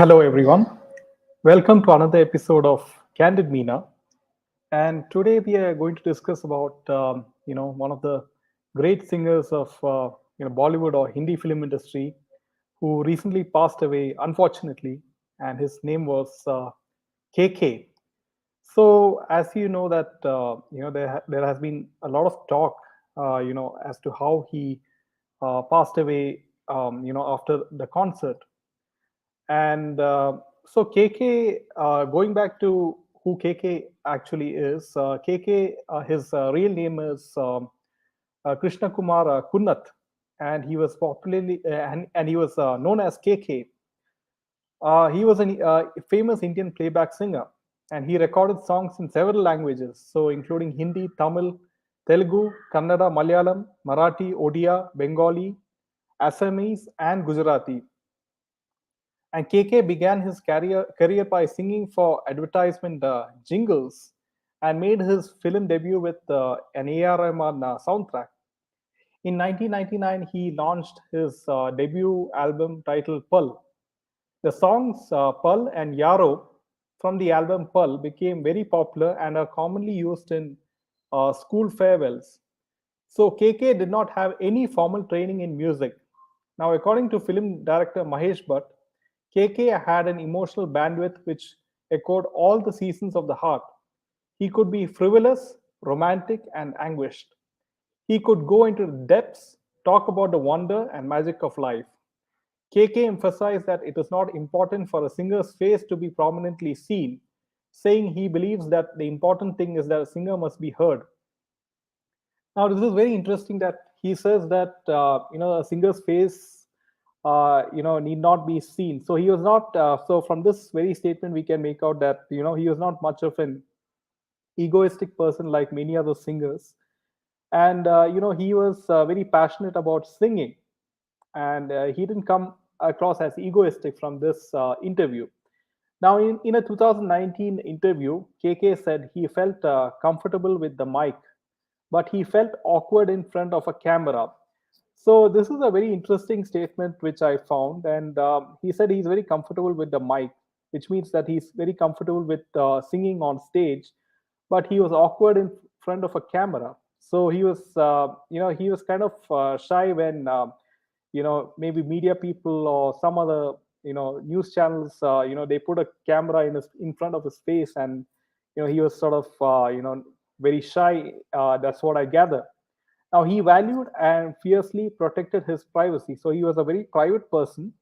Hello, everyone. Welcome to another episode of Candid Meena. And today we are going to discuss about one of the great singers of Bollywood or Hindi film industry, who recently passed away, unfortunately, and his name was KK. So, as you know that there has been a lot of talk, as to how he passed away, after the concert. And so KK, going back to who KK actually is, KK, his real name is Krishna Kumar Kunnat, and he was popularly and he was known as KK. He was a famous Indian playback singer, and he recorded songs in several languages, so including Hindi, Tamil, Telugu, Kannada, Malayalam, Marathi, Odia, Bengali, Assamese, and Gujarati. And KK began his career by singing for advertisement jingles and made his film debut with an AR Rahman soundtrack. In 1999, he launched his debut album titled Pearl. The songs Pearl and Yarrow from the album Pearl became very popular and are commonly used in school farewells. So KK did not have any formal training in music. Now, according to film director Mahesh Bhatt, KK had an emotional bandwidth which echoed all the seasons of the heart. He could be frivolous, romantic, and anguished. He could go into the depths, talk about the wonder and magic of life. KK emphasized that it is not important for a singer's face to be prominently seen, saying he believes that the important thing is that a singer must be heard. Now, this is very interesting that he says that a singer's face, need not be seen. So he was not. So from this very statement, we can make out that he was not much of an egoistic person like many other singers, and he was very passionate about singing, and he didn't come across as egoistic from this interview. Now, in a 2019 interview, KK said he felt comfortable with the mic, but he felt awkward in front of a camera. So, this is a very interesting statement which I found. And he said he's very comfortable with the mic, which means that he's very comfortable with singing on stage, but he was awkward in front of a camera. So, he was kind of shy when maybe media people or some other news channels they put a camera in front of his face, and he was sort of very shy. That's what I gather. Now, he valued and fiercely protected his privacy, so he was a very private person.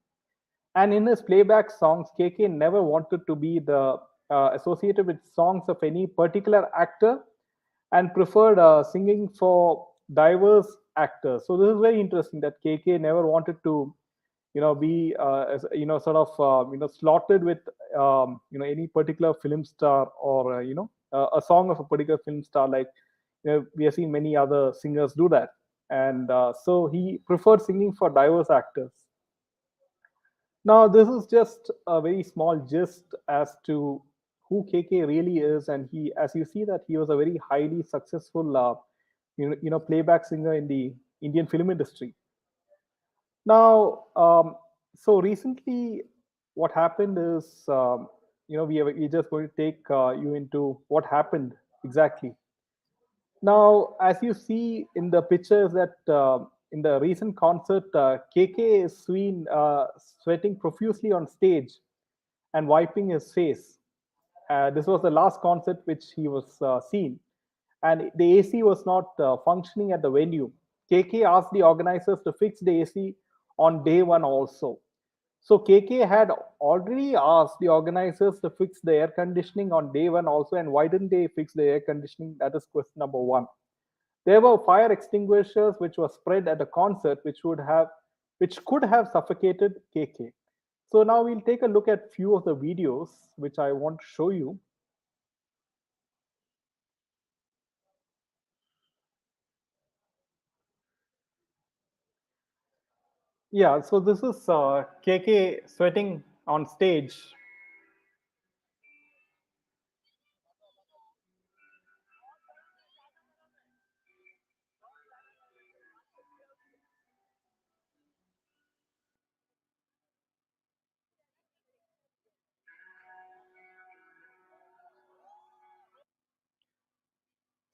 And in his playback songs, KK never wanted to be the associated with songs of any particular actor, and preferred singing for diverse actors. So this is very interesting that KK never wanted to, be sort of slotted with any particular film star, or a song of a particular film star, like we have seen many other singers do that. And so he preferred singing for diverse actors. Now, this is just a very small gist as to who KK really is, and he, as you see, that he was a very highly successful, playback singer in the Indian film industry. Now, so recently, what happened is, we're just going to take you into what happened exactly. Now, as you see in the pictures that in the recent concert, KK is seen sweating profusely on stage and wiping his face. This was the last concert which he was seen, and the AC was not functioning at the venue. KK asked the organizers to fix the AC on day one also. So KK had already asked the organizers to fix the air conditioning on day one also, and why didn't they fix the air conditioning? That is question number one. There were fire extinguishers which were spread at the concert, which could have suffocated KK. So now we'll take a look at few of the videos which I want to show you. Yeah, so this is KK sweating on stage.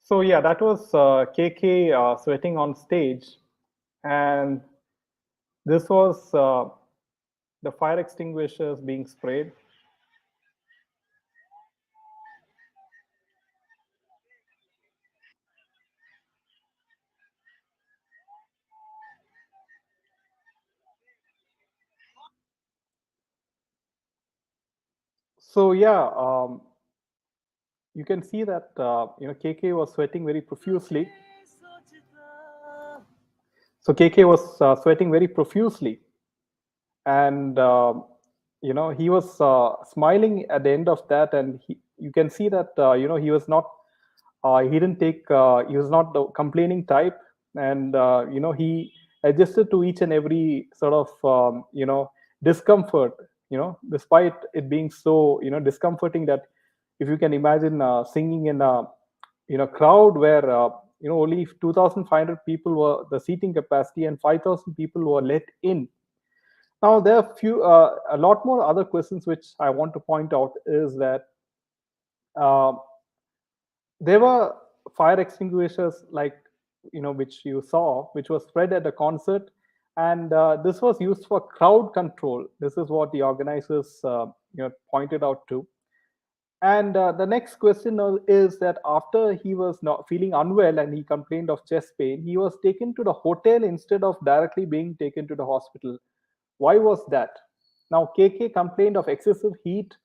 So yeah, that was KK sweating on stage, and this was the fire extinguishers being sprayed. So yeah, you can see that KK was sweating very profusely. So KK was sweating very profusely, and he was smiling at the end of that, and you can see that he was not he didn't take he was not the complaining type, and he adjusted to each and every sort of discomfort, despite it being so discomforting, that if you can imagine singing in a crowd where only 2500 people were the seating capacity, and 5000 people were let in. Now there are a lot more other questions which I want to point out, is that uh, there were fire extinguishers, like which you saw, which was spread at a concert, and this was used for crowd control. This is what the organizers pointed out to. And the next question is that after he was not feeling unwell and he complained of chest pain, he was taken to the hotel instead of directly being taken to the hospital. Why was that? Now, KK complained of excessive heat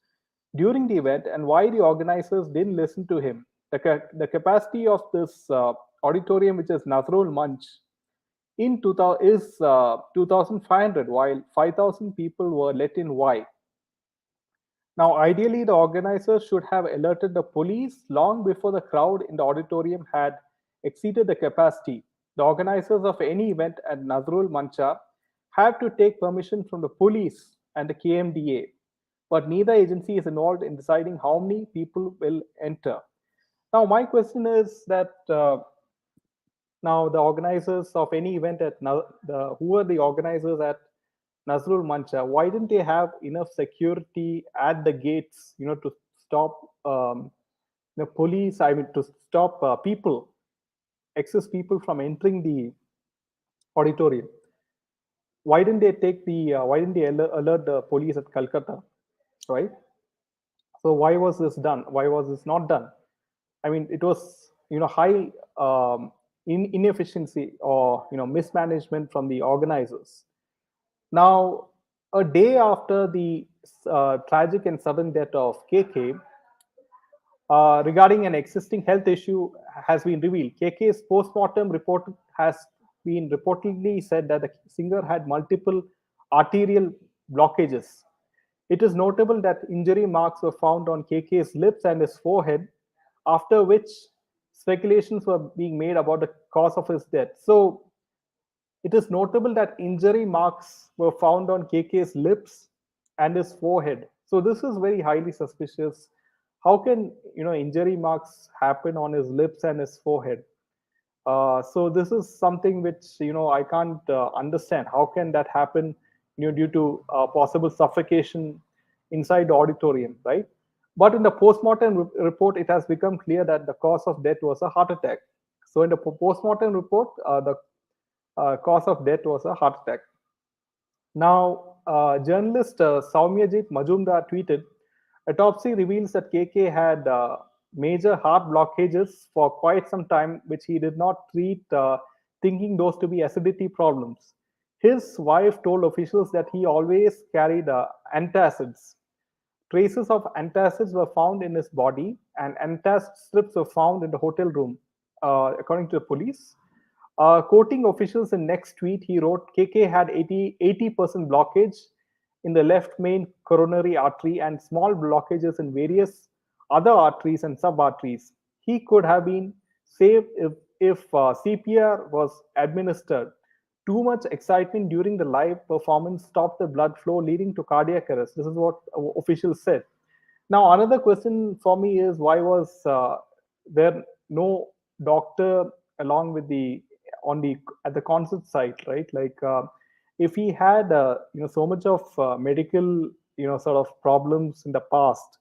during the event, and why the organizers didn't listen to him. The capacity of this auditorium, which is Nazrul Munch, in 2000 is 2,500, while 5,000 people were let in. Why? Now, ideally, the organizers should have alerted the police long before the crowd in the auditorium had exceeded the capacity. The organizers of any event at Nazrul Mancha have to take permission from the police and the KMDA, but neither agency is involved in deciding how many people will enter. Now, my question is that now the organizers of any event at who are the organizers at Nazrul Mancha? Why didn't they have enough security at the gates, to stop the police? I mean, to stop excess people from entering the auditorium. Why didn't they take the? Why didn't they alert the police at Calcutta? Right. So why was this done? Why was this not done? I mean, it was high inefficiency or mismanagement from the organizers. Now, a day after the tragic and sudden death of KK, regarding an existing health issue has been revealed. KK's post-mortem report has been reportedly said that the singer had multiple arterial blockages. It is notable that injury marks were found on KK's lips and his forehead, after which speculations were being made about the cause of his death. So it is notable that injury marks were found on KK's lips and his forehead. So this is very highly suspicious. How can injury marks happen on his lips and his forehead? So this is something which I can't understand. How can that happen? Due to possible suffocation inside the auditorium, right? But in the postmortem report, it has become clear that the cause of death was a heart attack. So in the postmortem report, the cause of death was a heart attack. Now, journalist Saumyajit Majumdar tweeted, autopsy reveals that KK had major heart blockages for quite some time, which he did not treat, thinking those to be acidity problems. His wife told officials that he always carried antacids. Traces of antacids were found in his body, and antacid strips were found in the hotel room, according to the police. Quoting officials in next tweet, he wrote, KK had 80% blockage in the left main coronary artery and small blockages in various other arteries and sub-arteries. He could have been saved if CPR was administered. Too much excitement during the live performance stopped the blood flow, leading to cardiac arrest. This is what officials said. Now, another question for me is, why was there no doctor along with the on the at the concert site, right? Like, if he had so much of medical sort of problems in the past,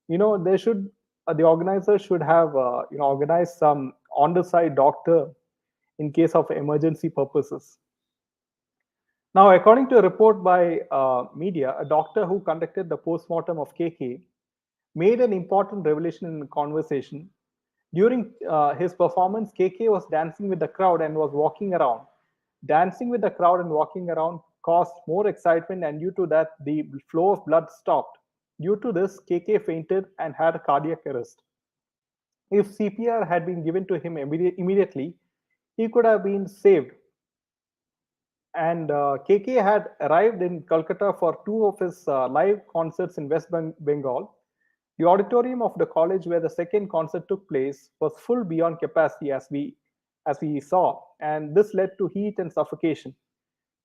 there should the organizer should have organized some on the side doctor in case of emergency purposes. Now, according to a report by media, a doctor who conducted the postmortem of KK made an important revelation in the conversation. During his performance, KK was dancing with the crowd and was walking around. Dancing with the crowd and walking around caused more excitement, and due to that, the flow of blood stopped. Due to this, KK fainted and had a cardiac arrest. If CPR had been given to him immediately, he could have been saved. And KK had arrived in Calcutta for two of his live concerts in West Bengal. The auditorium of the college where the second concert took place was full beyond capacity, as we saw, and this led to heat and suffocation.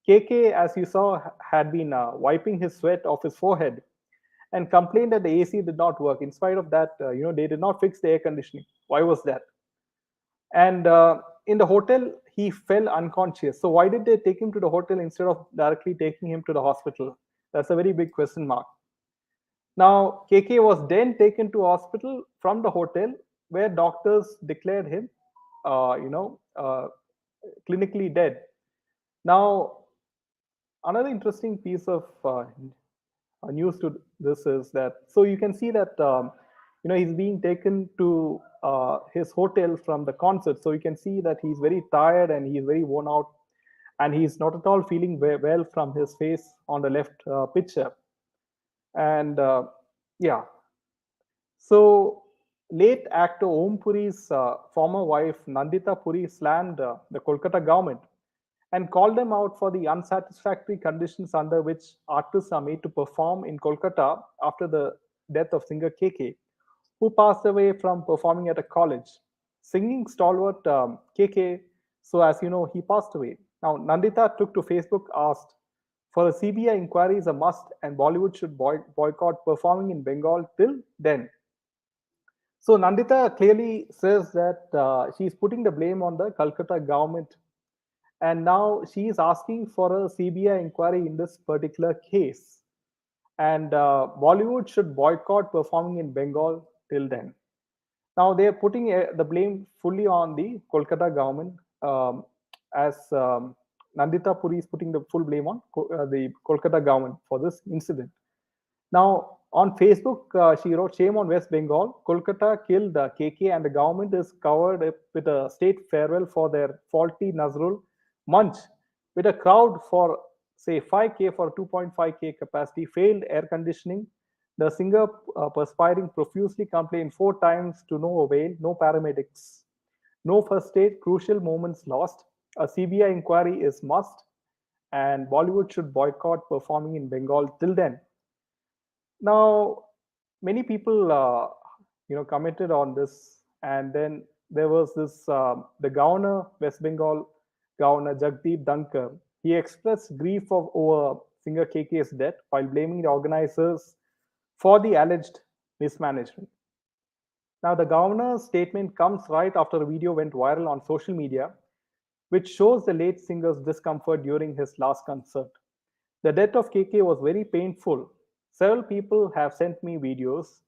KK, as you saw, had been wiping his sweat off his forehead and complained that the AC did not work. In spite of that, they did not fix the air conditioning. Why was that? And in the hotel, he fell unconscious. So why did they take him to the hotel instead of directly taking him to the hospital? That's a very big question mark. Now, KK was then taken to hospital from the hotel where doctors declared him, clinically dead. Now, another interesting piece of news to this is that, so you can see that he's being taken to his hotel from the concert. So you can see that he's very tired and he's very worn out, and he's not at all feeling well from his face on the left picture. And yeah, so late actor Om Puri's former wife Nandita Puri slammed the Kolkata government and called them out for the unsatisfactory conditions under which artists are made to perform in Kolkata after the death of singer KK, who passed away from performing at a college. Singing stalwart KK, so as you know, he passed away. Now, Nandita took to Facebook, asked, for a CBI inquiry is a must, and Bollywood should boycott performing in Bengal till then. So Nandita clearly says that she's putting the blame on the Calcutta government, and now she is asking for a CBI inquiry in this particular case. And Bollywood should boycott performing in Bengal till then. Now they are putting the blame fully on the Kolkata government, as Nandita Puri is putting the full blame on the Kolkata government for this incident. Now, on Facebook, she wrote, shame on West Bengal. Kolkata killed KK and the government is covered with a state farewell for their faulty Nazrul Munch with a crowd for, say, 5K for 2.5K capacity, failed air conditioning. The singer, perspiring profusely, complained 4 times to no avail, no paramedics, no first aid, crucial moments lost. A CBI inquiry is must, and Bollywood should boycott performing in Bengal till then. Now, many people, commented on this, and then there was this the governor, West Bengal governor Jagdeep Dhankar. He expressed grief over singer KK's death while blaming the organizers for the alleged mismanagement. Now, the governor's statement comes right after a video went viral on social media, which shows the late singer's discomfort during his last concert. The death of KK was very painful. Several people have sent me videos,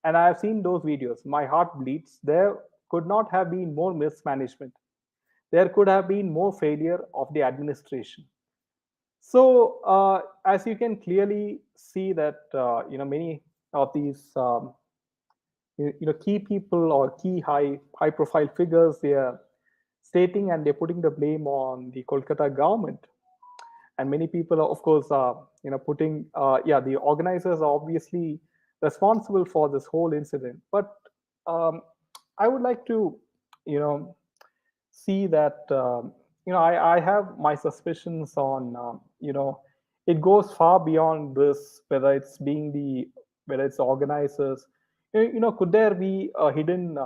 and I have seen those videos. My heart bleeds. There could not have been more mismanagement. There could have been more failure of the administration. So, as you can clearly see that many of these key people or key high profile figures, they are stating and they're putting the blame on the Kolkata government. And many people are, of course, putting the organizers are obviously responsible for this whole incident. But I would like to see that I have my suspicions on it goes far beyond this, whether it's organizers. Could there be a hidden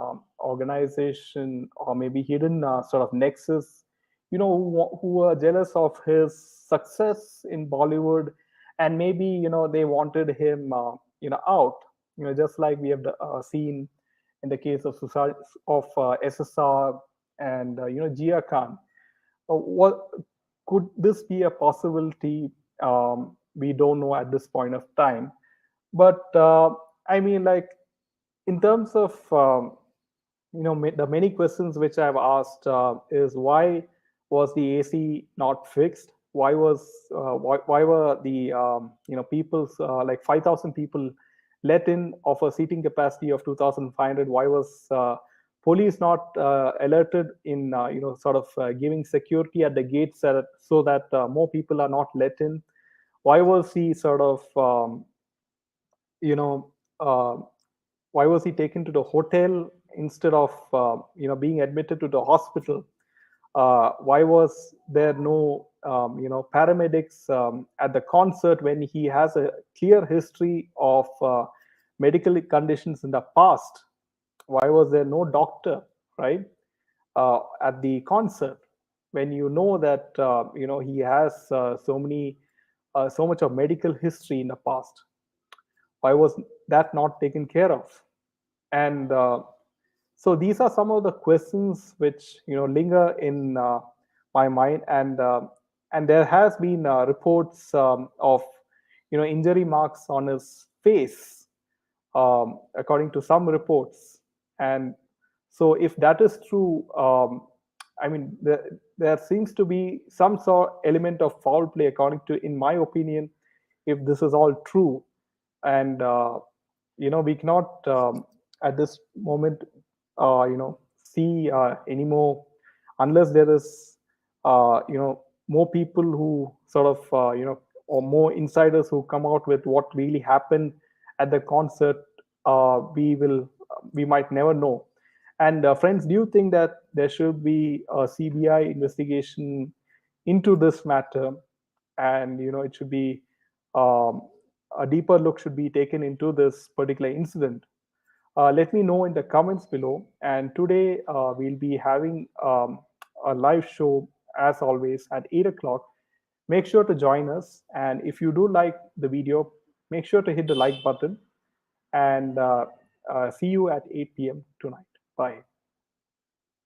organization or maybe hidden sort of nexus, who are jealous of his success in Bollywood, and maybe they wanted him out, just like we have seen in the case of SSR and Jia Khan. What could this be a possibility? We don't know at this point of time, but I mean, like, in terms of the many questions which I've asked is why was the AC not fixed? Why were the people's like 5,000 people let in of a seating capacity of 2,500? Why was police not alerted in sort of giving security at the gates so that more people are not let in? Why was he sort of you know uh, why was he taken to the hotel instead of being admitted to the hospital? Why was there no paramedics at the concert when he has a clear history of medical conditions in the past? Why was there no doctor, right, at the concert when you know that he has so much of medical history in the past? Why was that not taken care of? And so these are some of the questions which linger in my mind. And there has been reports of injury marks on his face, according to some reports. And so if that is true, I mean, there seems to be some sort element of foul play, according to, in my opinion, if this is all true. And we cannot at this moment see anymore, unless there is more people who sort of or more insiders who come out with what really happened at the concert. We might never know. And friends, do you think that there should be a CBI investigation into this matter? And it should be um, a deeper look should be taken into this particular incident. Let me know in the comments below. And today we'll be having a live show as always at 8 o'clock. Make sure to join us. And if you do like the video, make sure to hit the like button. And see you at 8 p.m. tonight. Bye.